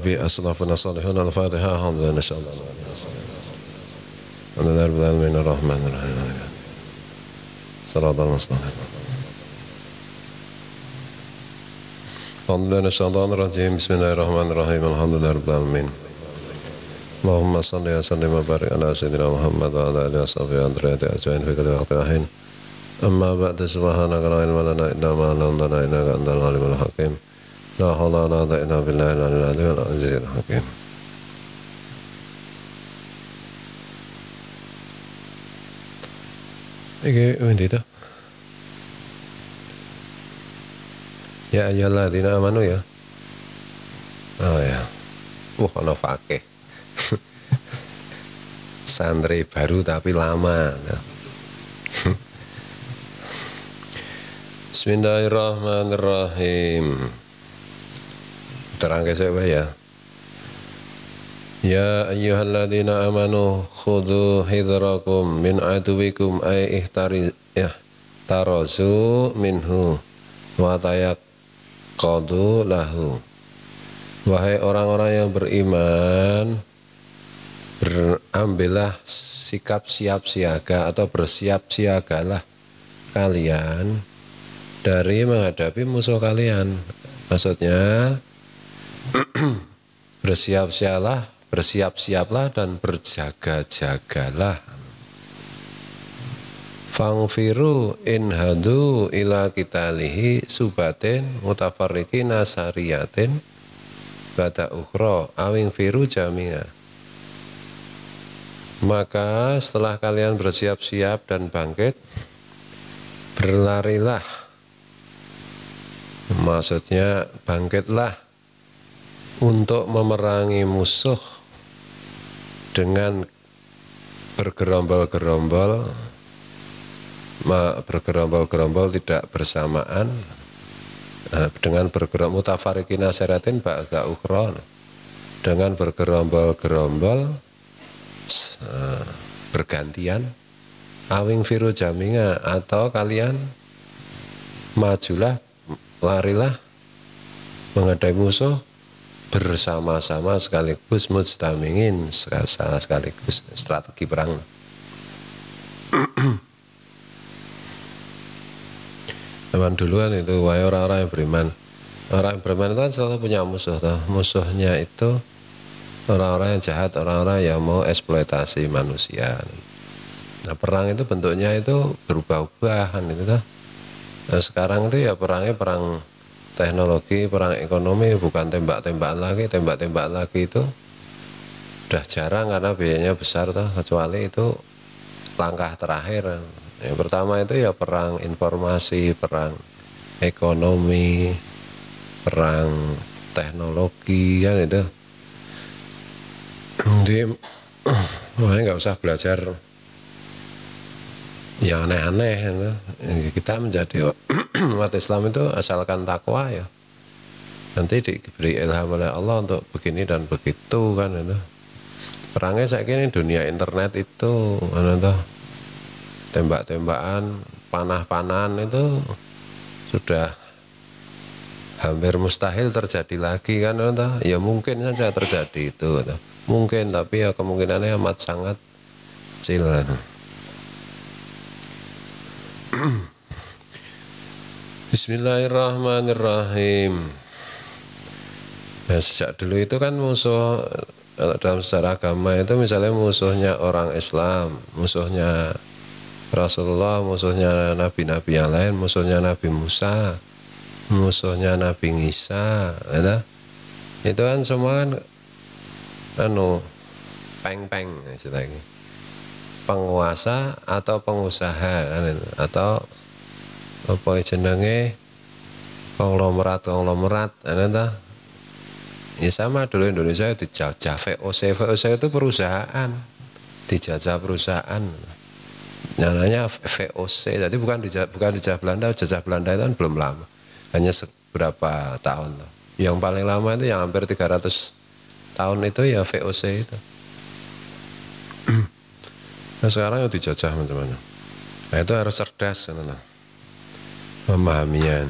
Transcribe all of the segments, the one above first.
بأسلافنا الصالحون الفاتحة الحمد لله إن شاء الله الحمد لله رب العالمين الرحمن الرحيم صراط المستقيم الحمد لله الشيطان الرجيم بسم الله الرحمن الرحيم الحمد لله رب العالمين اللهم صل وسلم وبارك على سيدنا محمد وعلى آله وصحبه وذريته أجمعين في كل وقت وحين أما بعد سبحانك لا علم لنا إلا ما علمتنا إنك أنت العليم الحكيم لا حول ولا قوة إلا بالله العلي العزيز الحكيم. Iki endi to? Ya ayyuhalladzina amanu ya. Oh ya. Ana fakih. Santri baru tapi lama. Bismillahirrahmanirrahim. Terangke saya ya. Ya ayyuhalladzina amanu khudhu hidrakum min aduwikum ay tarazu minhu wa tayaqqadu lahu. Wahai orang-orang yang beriman, berambillah sikap siap siaga atau bersiap siagalah kalian dari menghadapi musuh kalian. Maksudnya bersiap-siaplah dan berjaga-jagalah. Fangfiru inhadu ila kitalihi subatin mutafarriqina sariyatin bata ukhra awing firu jamia. Maka setelah kalian bersiap-siap dan bangkit, berlarilah. Maksudnya bangkitlah untuk memerangi musuh dengan bergerombol tidak bersamaan, dengan mutafarriqina saratin ba'da ukhra, dengan bergerombol bergantian, awing firu jaminga, atau kalian majulah, larilah menghadapi musuh bersama-sama sekaligus mujtamingin, sekaligus strategi perang. Zaman duluan itu wahai orang-orang yang beriman. Orang yang beriman itu kan selalu punya musuh toh. Musuhnya itu orang-orang yang jahat, orang-orang yang mau eksploitasi manusia. Nah, perang itu bentuknya itu berubah-ubah kan itu toh. Nah, sekarang itu ya perangnya perang teknologi, perang ekonomi, bukan tembak-tembakan lagi. Tembak-tembakan lagi itu udah jarang karena biayanya besar toh, kecuali itu langkah terakhir. Yang pertama itu ya perang informasi, perang ekonomi, perang teknologi kan itu. Jadi makanya nggak usah belajar yang aneh-aneh. Kita menjadi umat Islam itu asalkan takwa ya. Nanti diberi ilham oleh Allah untuk begini dan begitu kan itu. Perangnya saya kira dunia internet itu tembak-tembakan, panah-panahan itu sudah hampir mustahil terjadi lagi kan ya, mungkin saja terjadi itu mungkin, tapi ya kemungkinannya amat sangat kecil. Bismillahirrahmanirrahim. Nah, sejak dulu itu kan musuh dalam sejarah agama itu misalnya musuhnya orang Islam, musuhnya Rasulullah, musuhnya nabi-nabi yang lain, musuhnya Nabi Musa, musuhnya Nabi Isa, itu kan semua kan peng-peng istilahnya, penguasa atau pengusaha kan, atau apa jenenge konglomerat ya sama dulu Indonesia dijajah VOC itu perusahaan, dijajah perusahaan. Namanya VOC, jadi bukan dijajah Belanda. Jajah Belanda itu kan belum lama, hanya seberapa tahun. Yang paling lama itu yang hampir 300 tahun itu ya VOC itu. Nah sekarang yang dijajah teman-teman. Nah itu harus cerdas memahaminya.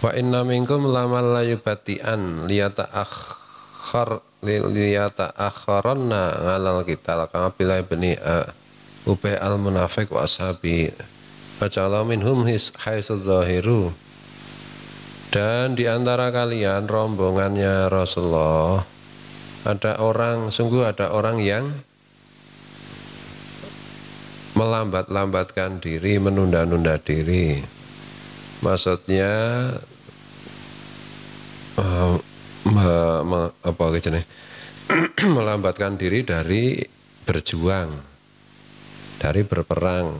Wa inna minkum lamal layubati'an liyata akharonna ngalal kita kama bilai bani Ubay al-munafiq wa ashabi faja'ala minhum haisu zahiru. Dan di antara kalian rombongannya Rasulullah sungguh ada orang yang melambat-lambatkan diri, menunda-nunda diri. Maksudnya melambatkan diri dari berjuang, dari berperang.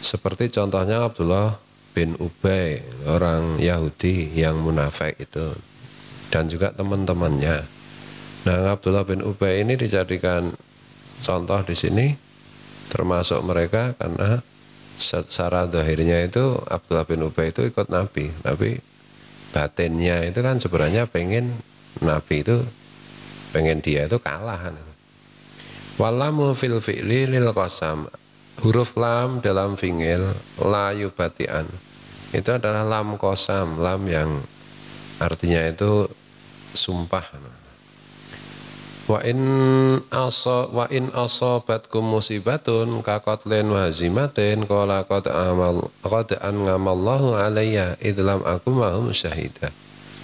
Seperti contohnya Abdullah bin Ubay, orang Yahudi yang munafik itu, dan juga teman-temannya. Nah, Abdullah bin Ubay ini dijadikan contoh di sini, termasuk mereka karena secara zahirnya itu Abdullah bin Ubay itu ikut Nabi, tapi batinnya itu kan sebenarnya pengen Nabi itu, pengen dia itu kalah. Walamu fil fi'li lil qasam, huruf lam dalam fi'il la yubati'an itu adalah lam qasam, lam yang artinya itu sumpah. Wa in asabatkum musibatun kaqatlin wa hazimatin qala qad an'amallahu alayya idlam aku mahum syahida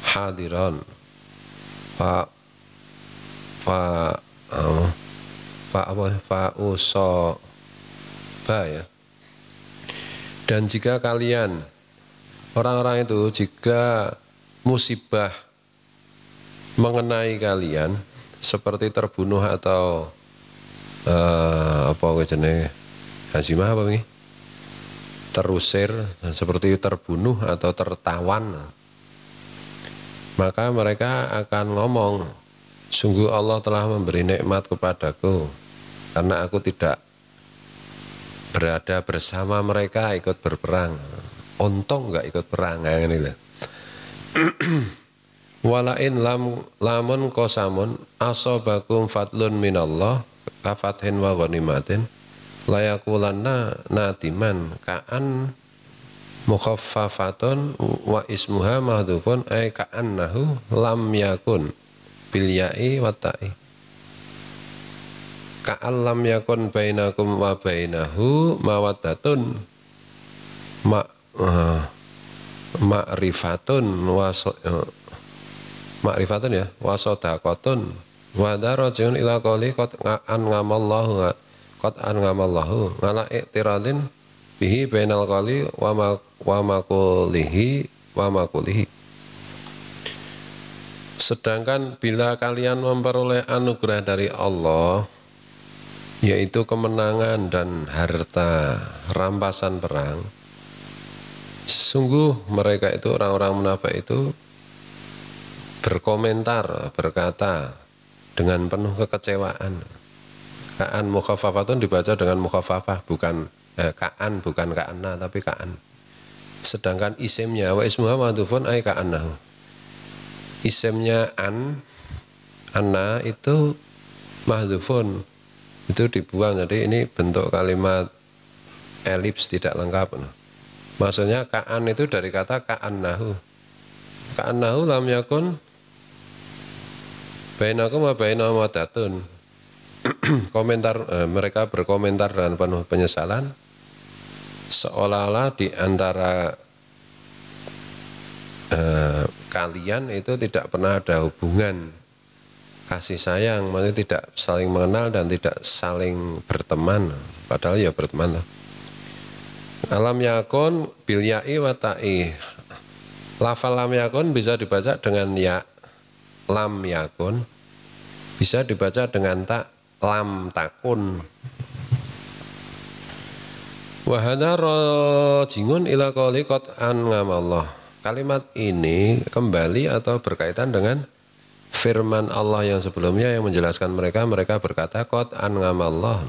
hadiran fa ya. Dan jika kalian orang-orang itu, jika musibah mengenai kalian seperti terbunuh atau hazimah apa ini? Terusir, seperti terbunuh atau tertawan, maka mereka akan ngomong, sungguh Allah telah memberi nikmat kepadaku karena aku tidak berada bersama mereka ikut berperang. Untung nggak ikut perang kayak gitu. Walain lamun kosamun asobakum fadlun minallah kafathin wa ghanimatin layakulanna nadiman ka'an mukhaffafatun wa ismuha mahdhufun ay ka'annahu lam yakun bil ya'i wa ta'i ka'an lam yakun bainakum wa bainahu mawaddatun ma'rifatun ya wasodakotun wadarajun ila qoli qad an'amallahu ngala iktiradin bihi bainal qoli wa makulihi. Sedangkan bila kalian memperoleh anugerah dari Allah, yaitu kemenangan dan harta rampasan perang, sesungguh mereka itu orang-orang munafik itu berkomentar, berkata dengan penuh kekecewaan. Ka'an mukhaffafatun dibaca dengan mukhaffafah, bukan ka'an, bukan ka'anna, tapi ka'an. Sedangkan isimnya wa ismuha mahdhufun ay ka'annahu. Isimnya anna itu mahdhufun, itu dibuang, jadi ini bentuk kalimat elips tidak lengkap. Maksudnya ka'an itu dari kata ka'annahu. Ka'annahu lam yakun bainakum wa bainahum mawaddatun. Komentar mereka berkomentar dengan penuh penyesalan, seolah-olah di antara kalian itu tidak pernah ada hubungan kasih sayang, maksudnya tidak saling mengenal dan tidak saling berteman, padahal ya berteman. Alam yakun bil ya'i wa ta'i. Lafal lam yakun bisa dibaca dengan ya, lam yakun bisa dibaca dengan tak, lam takun. Wa hadza rajingun ila qouli qad an'amallah. Kalimat ini kembali atau berkaitan dengan firman Allah yang sebelumnya yang menjelaskan mereka berkata qad an'amallah.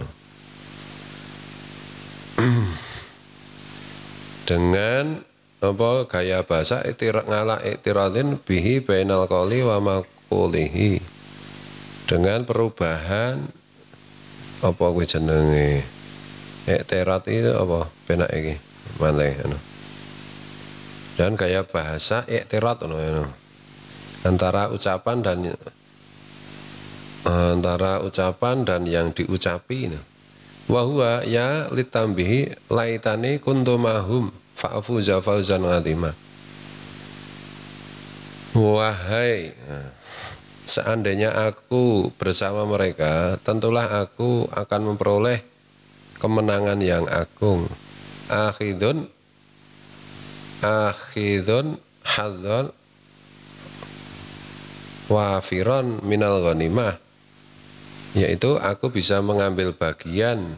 Dengan apa gaya bahasa ngala iktiradin bihi bainal qouli wa maqulihi, dengan perubahan apa kuwi jenenge iktirad itu apa penak iki maneh anu Dan gaya bahasa iktirat antara ucapan dan yang diucapi. Wa ya litambihi laitani kuntumahum fa'fuza fauzan azima. Wahai, seandainya aku bersama mereka, tentulah aku akan memperoleh kemenangan yang agung. Akhidun hadzan wafiron minal ghanimah, yaitu aku bisa mengambil bagian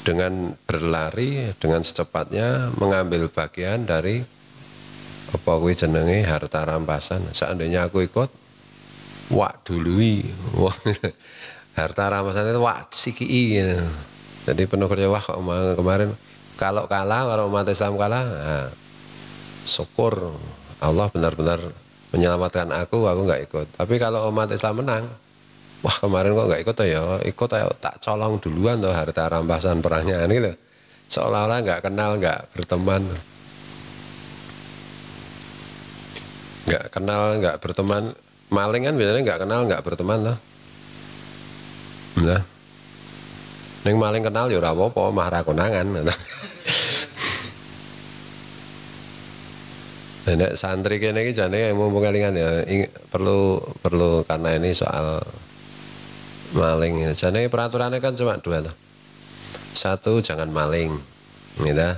dengan berlari dengan secepatnya, mengambil bagian dari apa kuwi jenenge harta rampasan. Seandainya aku ikut wak dului harta rampasan itu wak sikii. Jadi penuh kerja wah kemarin kalau kalah, kalau umat Islam kalah, nah, syukur Allah benar-benar menyelamatkan aku nggak ikut. Tapi kalau umat Islam menang, wah kemarin kok nggak ikut ya, ikut ayo tak colong duluan tuh harta rampasan perangnya gitu. Seolah-olah nggak kenal, nggak berteman. Nggak kenal, nggak berteman. Maling kan biasanya nggak kenal, nggak berteman loh. Nah, neng maling kenal ya ora apa-apa, mah ra konangan. Nek santri kene iki jane mumpung kelingan ya perlu karena ini soal maling. Jane peraturannya kan cuma dua tuh. Satu, jangan maling, gitu.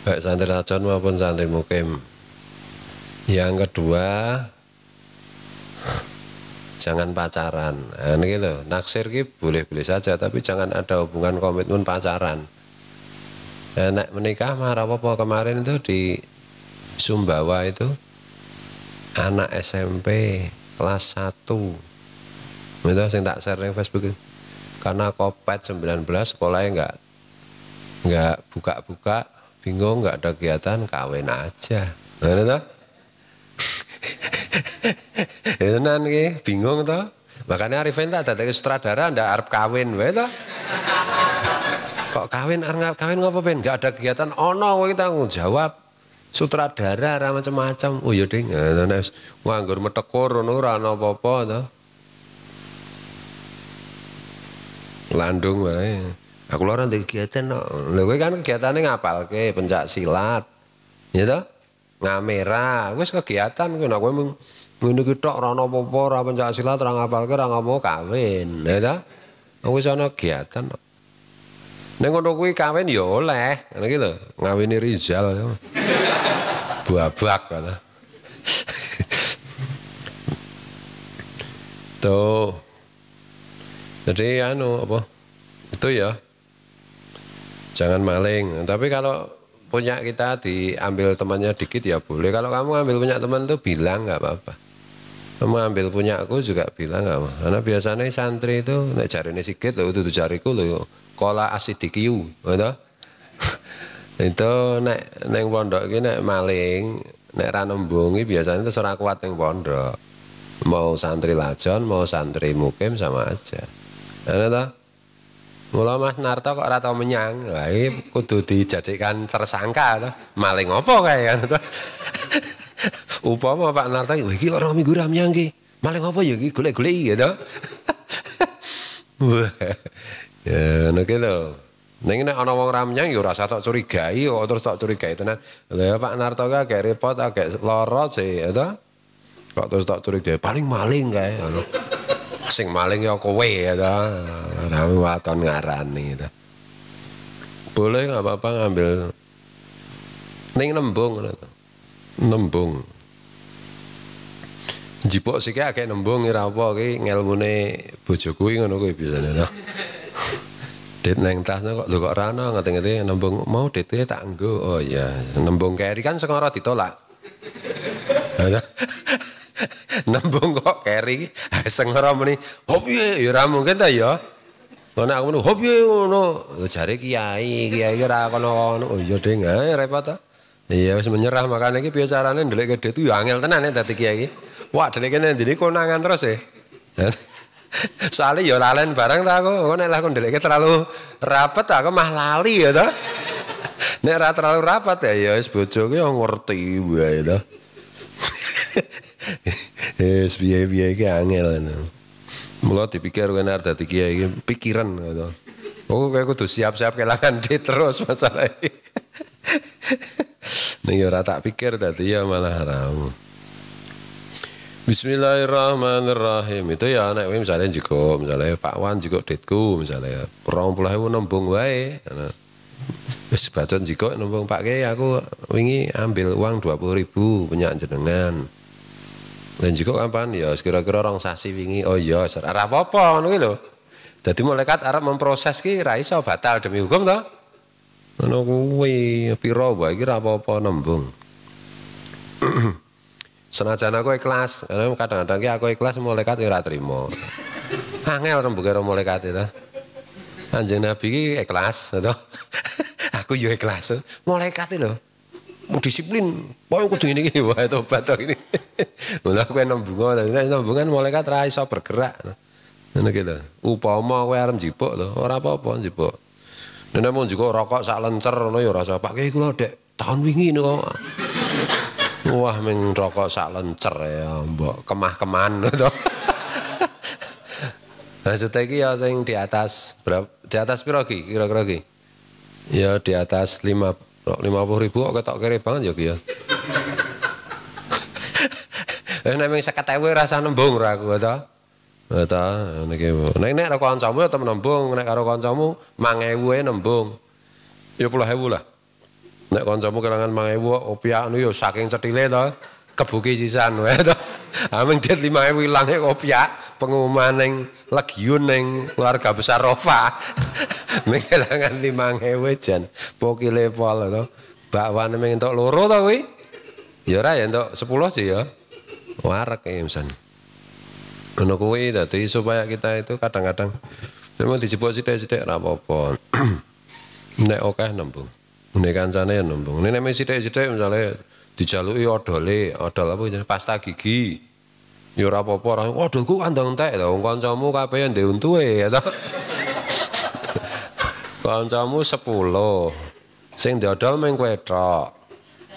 Baik santri rajon maupun santri mukim. Yang kedua, jangan pacaran. Nah, ini gitu. Naksir ki boleh-boleh saja, tapi jangan ada hubungan komitmen pacaran. Nek menikah mah apa-apa. Kemarin itu di Sumbawa itu anak SMP kelas 1 itu sing tak share di Facebook itu. Karena Covid 19 sekolahnya nggak buka-buka, bingung, nggak ada kegiatan, kawin aja. Nah, itu itu nanti bingung toh. Makanya Arifin tak ada sutradara ndak arep kawin wae toh. Kok kawin ngapa pen? Nggak ada kegiatan, ono kowe tanggung jawab. Sutradara ra macam-macam. Oh ya ding, nek nganggur metekur ngono ora ana apa-apa to. Landung wae. Aku lho ora ndek kegiatan kok. Lho kowe kan kegiatane ngapalke pencak silat. Ya toh? Ngamera, wis kegiatan kowe nek kowe ngene iki tok ora ana apa-apa, ora pencak silat, ora ngapalke, ora ngomong kawin. Ya toh? Wis ana kegiatan kok. Nek ngono kuwi kawin ya oleh, ngene iki lho, ngawini Rizal. Buabak kan. Tuh. Jadi apa? Itu ya. Jangan maling. Tapi kalau punya kita diambil temannya dikit ya boleh. Kalau kamu ambil punya teman tuh bilang nggak apa-apa. Kamu ambil punya aku juga bilang nggak apa. Karena biasanya santri itu nek jarine sikit lho itu jariku lho kola asidikiu, gitu. Itu nek neng pondok iki nek maling, nek ra nembung iki biasanya itu ora kuat ning pondok. Mau santri lajon, mau santri mukim sama aja. Ana ta? Mula Mas Narto kok ora tau menyang. Wah, iki kudu dijadikan tersangka to. Maling apa kae kan to. Upama Pak Narto iki orang minggu ra menyang iki. Maling apa ya iki golek-golek gitu. Ya ngono ki lho. Ning nek ana wong ra menyang ya ora usah tok curigai kok terus tok curigai tenan. Lah Pak Narto ki agak repot agak lara sih ya to. Kok terus tok curigai paling maling kae ngono. Sing maling ya kowe ya to. Ora waton ngarani to. Boleh enggak apa-apa ngambil ning nembung ngono to. Nembung. Jipuk sik akeh nembung ora apa ki ngelmune bojoku ngono kuwi bisane to. Dit neng tas kok lho kok rano ngete-ngete nembung mau dite tak nggo. Oh iya, nembung keri kan sekara ditolak. Nembung kok keri sekara muni, "Oh piye ya ora mungkin ta ya." Kok nek aku muni, "Oh piye ngono." Jare kiai ora kono-kono. Oh iya ding, repot ta. Iya wis menyerah makane iki piye carane ndelik gedhe itu ya angel tenan ya dadi kiai iki. Wah, dhewe kene ndine konangan terus ya. Soalnya ya lalen barang tak aku nek aku ndeleke terlalu rapet aku mah lali ya to. Nek ra terlalu rapat ya wis bojo ki ngerti wae to. Wis piye-piye iki angel. Mula dipikir kowe nek dadi kiai iki pikiran to. Oh kowe kudu siap-siap kelangan duit terus masalah iki. Nek ora tak pikir dadi ya malah haram. Bismillahirrahmanirrahim. Itu ya nek misalnya juga misalnya Pak Wan juga duitku misalnya 20.000 nembung wae. Wis bacot jiko nembung Pak Kiai aku wingi ambil uang 20.000 punya jenengan. Dan jiko kapan ya kira-kira rong sasi wingi oh iya ora apa-apa ngono ki lho. Dadi malaikat arep memproses ki ra iso batal demi hukum to. Ngono kuwi pira wae iki ra apa-apa nembung. Senajan aku ikhlas, karena kadang-kadang ki aku ikhlas malaikat ora trimo. Angel rembuke karo malaikat itu. Kanjeng Nabi ki ikhlas to. Aku yo ikhlas. Malaikat lho. Mau disiplin, pokoke kudu ngene iki wae tobat to ini. Mula kowe nembungan malaikat ra iso bergerak. Ngono ki lho. Upama kowe arep njipuk lho, ora apa-apa njipuk. Nek mau njipuk rokok sak lencer ngono ya ora usah. Pak Kiai kula dek tahun wingi niku. Wah ming rokok sak lencer ya mbok kemah-kemahan to. Maksud iki ya sing di atas berapa? Di atas piro ki kira-kira ki? Ya di atas 50.000 kok ketok kere banget ya ki ya. Nek ming 50.000 rasa nembung ra aku to. To niki. Nek karo kancamu ya temen nembung, nek karo kancamu 5.000 nembung. Ya 10.000 lah. Nek kancamu kelangan 5.000 opiak nu ya saking cethile to, kebuki sisan wae to. Ameng dit 5.000 ilange opiak, pengumuman ning Legiun ning keluarga besar Rofa. Ming kelangan 5.000 jan, pokile pol to. Bakwane ming entuk loro to kuwi. Ya ora ya entuk 10 aja ya. Warek e misan. Ngono kuwi dadi supaya kita itu kadang-kadang memang dijebok sithik-sithik ora apa-apa. Nek akeh nembung. Nek kancane ya nembung. Nek sithik-sithik misale dijaluki odole, odol apa jenenge pasta gigi. Ya ora apa-apa, odolku kandang entek lho, wong kancamu kabeh ndek untuke ya to. Kancamu 10. Sing diodol mung kowe tok.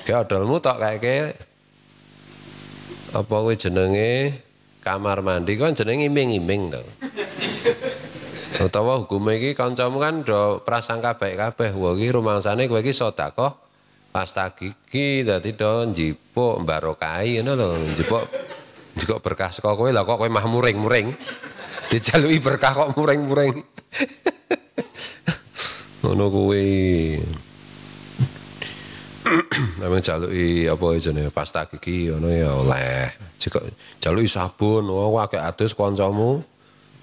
Ki odolmu tok kaeke apa kuwi jenenge kamar mandi kan jenenge iming-iming to. Utawa hukume iki kancamu kan do prasangka baik kabeh. Wah iki rumangsane kowe iki sedekah pasta gigi dadi do njipuk barokahi ngono lho. Njipuk berkah saka kowe lah kok kowe mah muring-muring. Dijaluki berkah kok muring-muring. Ngono kuwi. Namanya jaluki apa jenenge pasta gigi ngono ya oleh. Jika jaluki sabun, wah akeh adus kancamu.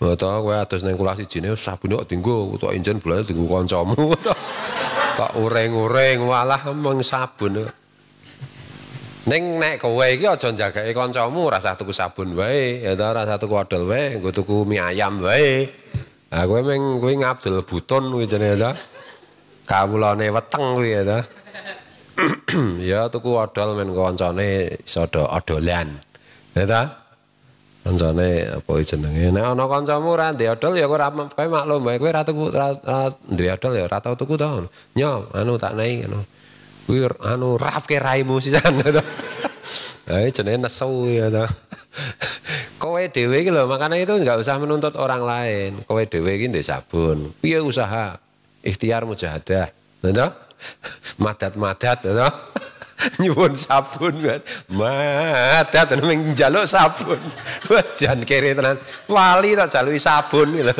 Utawa kowe adus ning kulah sijine sabune kok dienggo utawa injen bulane dienggo kancamu. Tak ureng-ureng walah mung sabun. Ning nek kowe iki aja njagake kancamu ora usah tuku sabun wae, ya ta ora usah tuku odol wae, nggo tuku mie ayam wae. Ah kowe mung kuwi ngabdul butun kuwi jenenge ta. Kawulane weteng kuwi ya ta. Ya tuku odol men kancane iso odolan. Ya ta? Kancane apa jenenge? Nek ana kancamu ora ndek odol ya kowe maklum wae kowe ora tuku ndek odol ya ora tau tuku to. Nyo, anu tak nai ngono. Kuwi anu rapke raimu sisan to. Ha jenenge nesu ya to. Kowe dhewe iki lho, makanya itu enggak usah menuntut orang lain. Kowe dhewe iki ndek sabun. Piye usaha? Ikhtiar mujahadah. To? Madat-madat to. Nyuwun sabun kan. Madat ning njaluk sabun. Wah jan kere tenan. Wali tak jaluki sabun iki lho.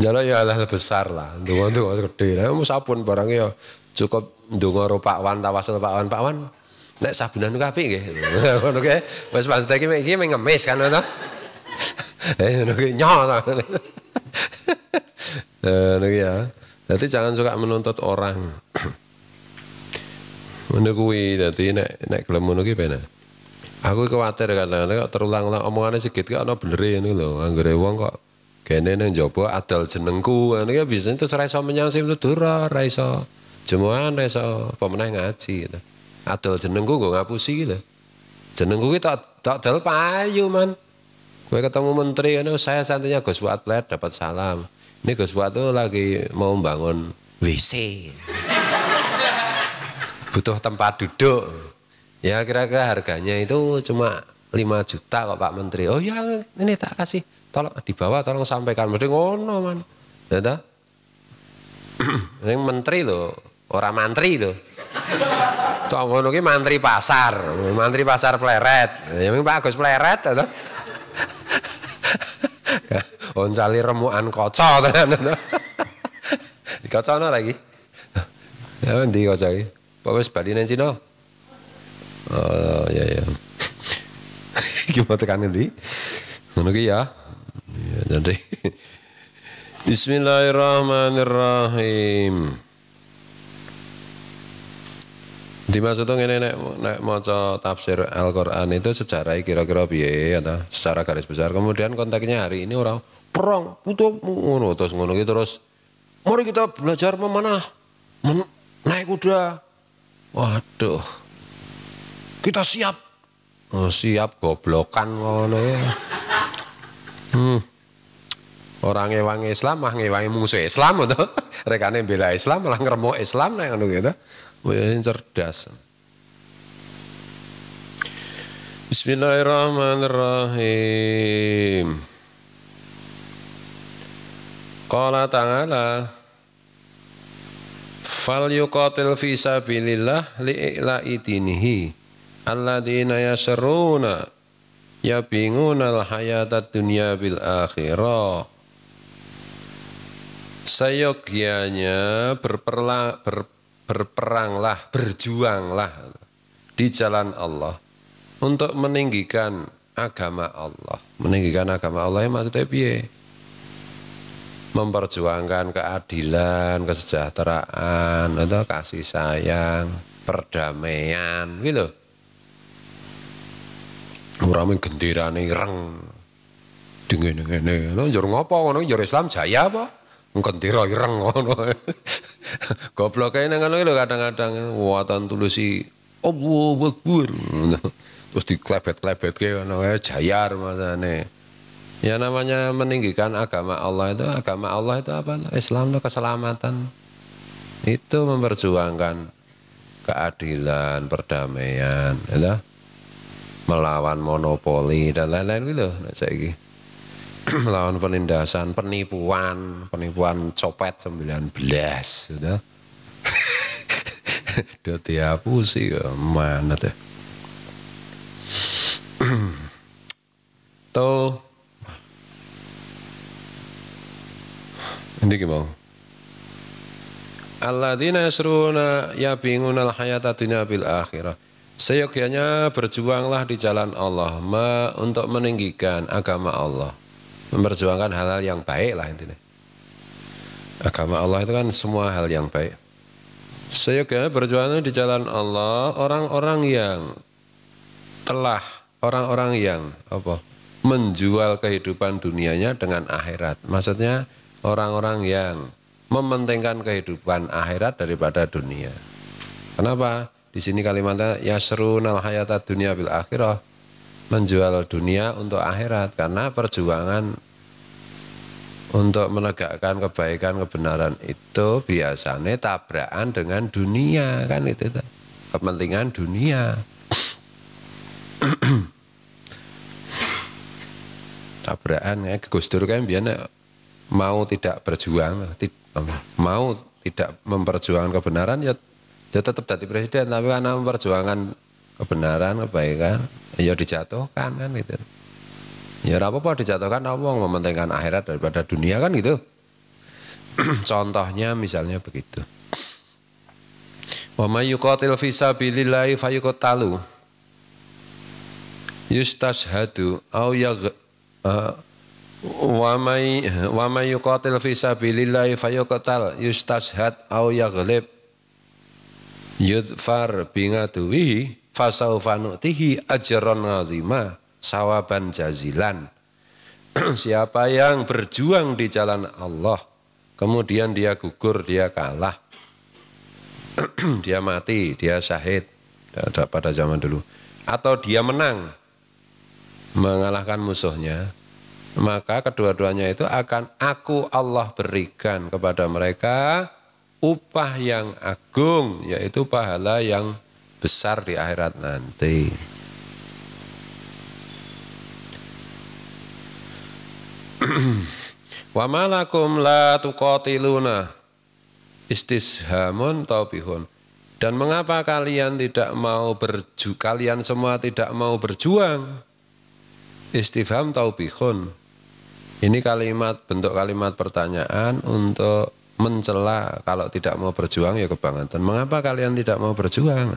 Njaluk ya Allah besar lah. Ndonga-ndonga gede. Lah sabun barang ya cukup ndonga karo Pak Wan tawasul Pak Wan. Nek sabunan ku apik nggih. Ngono ki wis pas iki ngemis kan to. Ngono ki nyol to. Ngono ki ya. Jadi jangan suka menuntut orang. Ngono kuwi dadi nek gelem ngono ki ben. Aku kuwatir kadang-kadang terulang-ulang omongane sikit kok ana benere ngono lho. Anggere wong kok kene nang njaba adol jenengku ngono ya bisa itu ora iso menyang sim ora iso. Jemuan ora iso pemenah ngaji gitu. Adol jenengku nggo ngapusi gitu. Jenengku ki tak dal payu man. Kowe ketemu menteri ngono saya santinya Gus Watlet dapat salam. Ini Gus Wat tuh lagi mau membangun WC. Butuh tempat duduk. Ya kira-kira harganya itu cuma 5 juta kok Pak Menteri. Oh ya ini tak kasih. Tolong dibawa, tolong sampaikan. Mesti ngono man. Ya toh? Yang menteri loh, orang mantri loh. Tok ngono ki mantri pasar pleret. Ya memang bagus pleret to. Oncali remukan kaca tenan. Dikacana lagi. Ya ndi kaca iki? Apa wis bali nang Cina? Oh ya. Iki mau tekan ndi? Ngono ki ya. Ya jadi Bismillahirrahmanirrahim. Dimaksudnya ini nek maca tafsir Al-Qur'an itu sejarah kira-kira piye atau secara garis besar. Kemudian konteksnya hari ini orang perang butuh ngono terus ngono gitu terus. Mari kita belajar memanah, naik kuda. Waduh. Kita siap. Oh, siap goblokan ngono ya. Orang ngewangi Islam mah ngewangi musuh Islam to. Rekane bela Islam malah ngremuk Islam nek ngono gitu. Wis cerdas. Bismillahirrahmanirrahim. Qala ta'ala fal yuqatil fi sabilillah li'ila'i dinihi alladzina yasruna yabingunal hayatad dunya bil akhirah. Seyogyanya berperanglah, berjuanglah di jalan Allah untuk meninggikan agama Allah. Meninggikan agama Allah yang maksudnya piye? Memperjuangkan keadilan, kesejahteraan, atau kasih sayang, perdamaian, gitu. Orang gendirane ireng, dingin-dingin, njur ngopo, njur Islam jaya apa? Gendera ireng ngono. Goblok ae nang ngono lho kadang-kadang watan tulusi Allahu Akbar. Terus diklebet-klebetke ngono ae jayar masane. Ya namanya meninggikan agama Allah itu apa? Islam itu keselamatan. Itu memperjuangkan keadilan, perdamaian, ya. Melawan monopoli dan lain-lain gitu lho nek saiki. Melawan penindasan, penipuan copet 19 gitu. Udah dihapusi kok mana tuh. Tuh ini gimana? Alladzina yasruna yabingunal hayata dunya bil akhirah. Seyogyanya berjuanglah di jalan Allah untuk meninggikan agama Allah. Memperjuangkan hal-hal yang baik lah intinya. Agama Allah itu kan semua hal yang baik. Seyogyanya berjuang di jalan Allah orang-orang yang menjual kehidupan dunianya dengan akhirat. Maksudnya orang-orang yang mementingkan kehidupan akhirat daripada dunia. Kenapa? Di sini kalimatnya yasrunal hayata dunya bil akhirah. Menjual dunia untuk akhirat karena perjuangan untuk menegakkan kebaikan kebenaran itu biasanya tabrakan dengan dunia kan itu kepentingan dunia. Tabrakan ya Gus Dur kan biasanya mau tidak berjuang, mau tidak memperjuangkan kebenaran ya tetap jadi presiden, tapi karena memperjuangkan kebenaran, kebaikan, ya dijatuhkan kan gitu. Ya apa-apa dijatuhkan, apa mementingkan akhirat daripada dunia kan gitu. Contohnya misalnya begitu. Wa may yuqatil fi sabilillahi fayuqtalu yustashhadu aw wa may yuqatil fi sabilillahi fayuqtal yustashhad aw yaghlib yudfar bingaduhi fasaufa nu'tihi ajran 'azima sawaban jazilan. Siapa yang berjuang di jalan Allah kemudian dia gugur, dia kalah, dia mati, dia syahid pada zaman dulu, atau dia menang mengalahkan musuhnya, maka kedua-duanya itu akan Allah berikan kepada mereka upah yang agung, yaitu pahala yang besar di akhirat nanti. Wa malakum la tuqatiluna istishamun taubihun. Dan mengapa kalian tidak mau kalian semua tidak mau berjuang? Istifham taubihun. Ini bentuk kalimat pertanyaan untuk mencela kalau tidak mau berjuang ya kebangetan. Mengapa kalian tidak mau berjuang?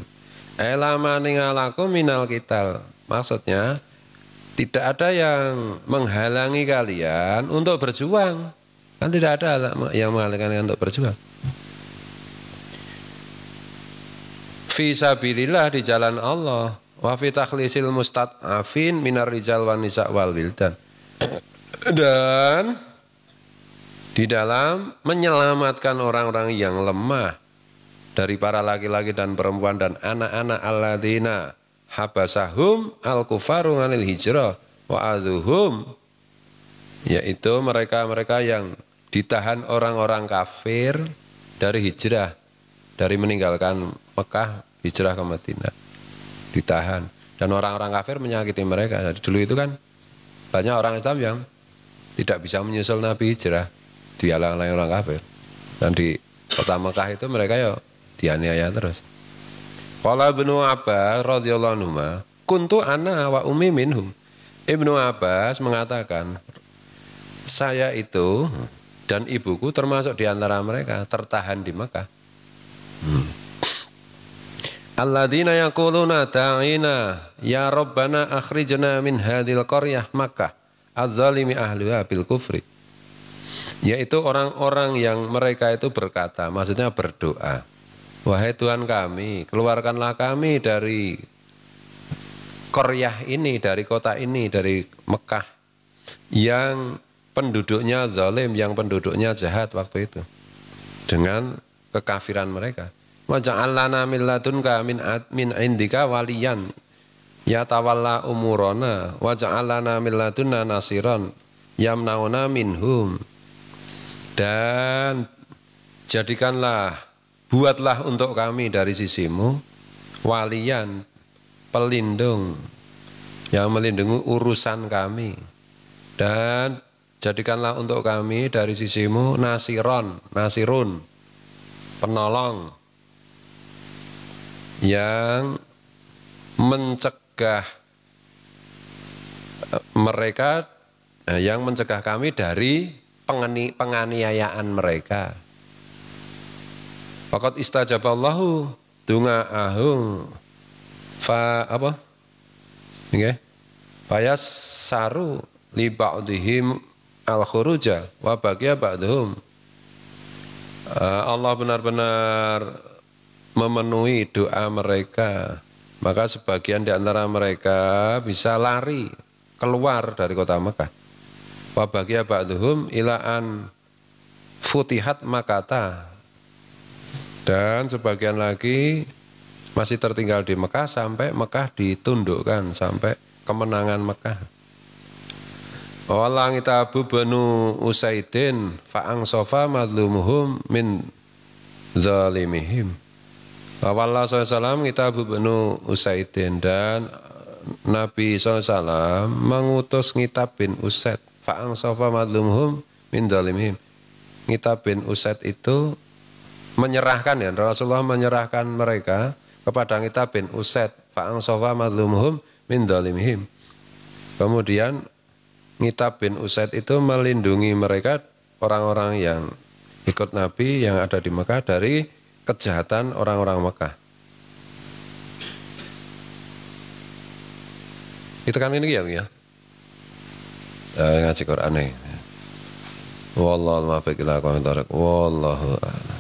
Elama ningalakum minal qital. Maksudnya tidak ada yang menghalangi kalian untuk berjuang. Kan tidak ada yang menghalangi kalian untuk berjuang. Fi sabilillah, di jalan Allah. Wa fi takhlisil mustad'afin minar rijal wan nisa wal wildan. Dan di dalam menyelamatkan orang-orang yang lemah dari para laki-laki dan perempuan dan anak-anak alladzina habasahum al-kufaru anil hijrah wa adhuhum, yaitu mereka-mereka yang ditahan orang-orang kafir dari hijrah, dari meninggalkan Mekah hijrah ke Madinah, ditahan. Dan orang-orang kafir menyakiti mereka. Jadi dulu itu kan banyak orang Islam yang tidak bisa menyusul Nabi hijrah, dihalang-halangi orang kafir. Dan di kota Mekah itu mereka ya dianiaya terus. Qala Ibnu Abbas radhiyallahu anhu, kuntu ana wa ummi minhum. Ibnu Abbas mengatakan, saya itu dan ibuku termasuk di antara mereka, tertahan di Mekah. Alladzina yaquluna ta'ina ya rabbana akhrijna min hadhil qaryah Makkah az-zalimi ahliha bil kufri. Yaitu orang-orang yang mereka itu berkata, maksudnya berdoa, wahai Tuhan kami, keluarkanlah kami dari qaryah ini, dari kota ini, dari Mekah yang penduduknya zalim, yang penduduknya jahat waktu itu dengan kekafiran mereka. Wa ja'alna min ladunka min indika waliyan yatawalla umurana wa ja'alna min ladunna nasiran yamnauna minhum. Dan jadikanlah, buatlah untuk kami dari sisimu waliyan, pelindung yang melindungi urusan kami, dan jadikanlah untuk kami dari sisimu nasirun, penolong yang mencegah mereka, yang mencegah kami dari penganiayaan mereka. Faqad istajaballahu dunga'ahum fa apa? Nggih. Fayas saru li ba'dihim al-khuruja wa baqiya ba'dhum. Allah benar-benar memenuhi doa mereka, maka sebagian di antara mereka bisa lari keluar dari kota Mekah. Wa baqiya ba'dhum ila an futihat Makkah. Dan sebagian lagi masih tertinggal di Mekah sampai Mekah ditundukkan, sampai kemenangan Mekah. Walang itabu banu Usaidin fa'ang sofa madlumuhum min zalimihim. Wallah SAW ngitabu banu Usaidin, dan Nabi SAW mengutus Ngitab bin Usaid fa'ang sofa madlumuhum min zalimihim. Ngitab bin Usaid itu menyerahkan, ya, Rasulullah menyerahkan mereka kepada Ngitab bin Usaid fa'ang sofa madlumuhum min zalimihim. Kemudian Ngitab bin Usaid itu melindungi mereka, orang-orang yang ikut Nabi yang ada di Mekah, dari kejahatan orang-orang Mekah. Itu kan ini ya, ngaji Quran nih. Wallahu a'lam bishawab. Wallahu a'lam.